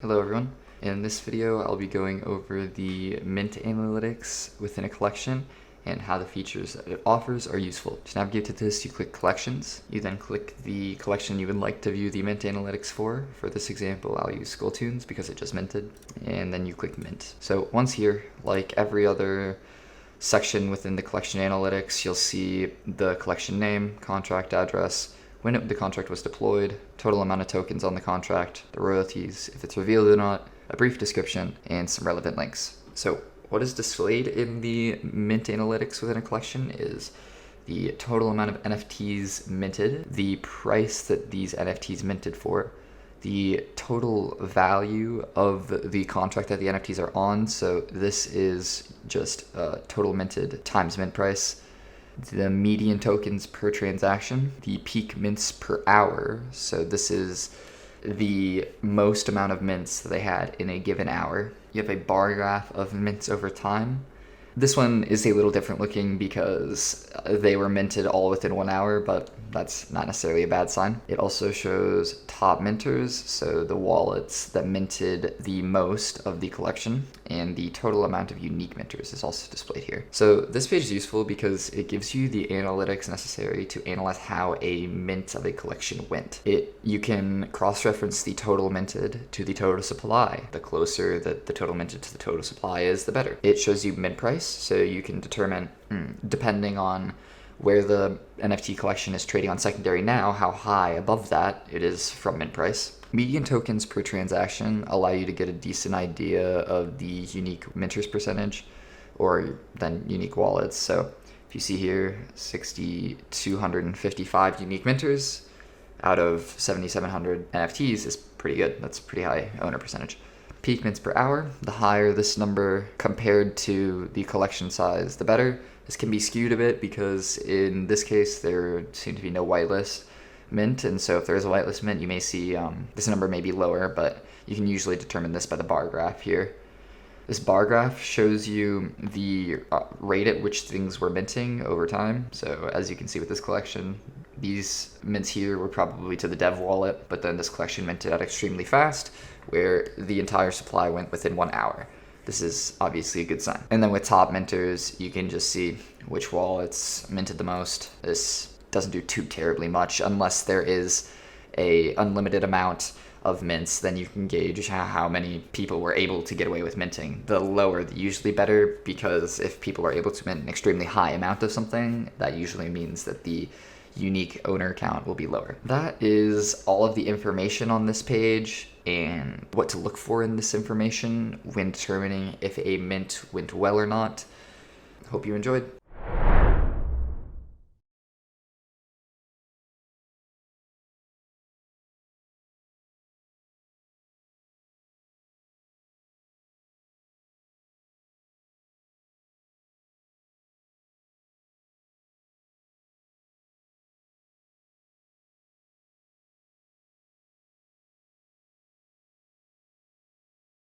Hello everyone. In this video I'll be going over the mint analytics within a collection and how the features that it offers are useful. To navigate to this, you click collections. You then click the collection you would like to view the mint analytics for. For this example I'll use Skull Tunes because it just minted, and then you click mint. So once here, like every other section within the collection analytics, you'll see the collection name, contract address, when the contract was deployed, total amount of tokens on the contract, the royalties, if it's revealed or not, a brief description, and some relevant links. So what is displayed in the mint analytics within a collection is the total amount of NFTs minted, the price that these NFTs minted for, the total value of the contract that the NFTs are on. So this is just total minted times mint price, the median tokens per transaction, the peak mints per hour. So this is the most amount of mints that they had in a given hour. You have a bar graph of mints over time. This one is a little different looking because they were minted all within 1 hour, but that's not necessarily a bad sign. It also shows top minters, so the wallets that minted the most of the collection, and the total amount of unique minters is also displayed here. So this page is useful because it gives you the analytics necessary to analyze how a mint of a collection went. You can cross-reference the total minted to the total supply. The closer that the total minted to the total supply is, the better. It shows you mint price, so you can determine, depending on where the NFT collection is trading on secondary now, how high above that it is from mint price. Median tokens per transaction allow you to get a decent idea of the unique minters percentage, or then unique wallets. So if you see here, 6,255 unique minters out of 7,700 NFTs is pretty good. That's a pretty high owner percentage. Peak mints per hour, the higher this number compared to the collection size, the better. This can be skewed a bit because in this case there seem to be no whitelist mint, and so if there is a whitelist mint, you may see this number may be lower, but you can usually determine this by the bar graph here. This bar graph shows you the rate at which things were minting over time. So as you can see with this collection, these mints here were probably to the dev wallet, but then this collection minted out extremely fast, where the entire supply went within 1 hour. This is obviously a good sign. And then with top minters, you can just see which wallets minted the most. This doesn't do too terribly much unless there is a unlimited amount of mints. Then you can gauge how many people were able to get away with minting. The lower, the usually better, because if people are able to mint an extremely high amount of something, that usually means that the unique owner count will be lower. That is all of the information on this page and what to look for in this information when determining if a mint went well or not. Hope you enjoyed.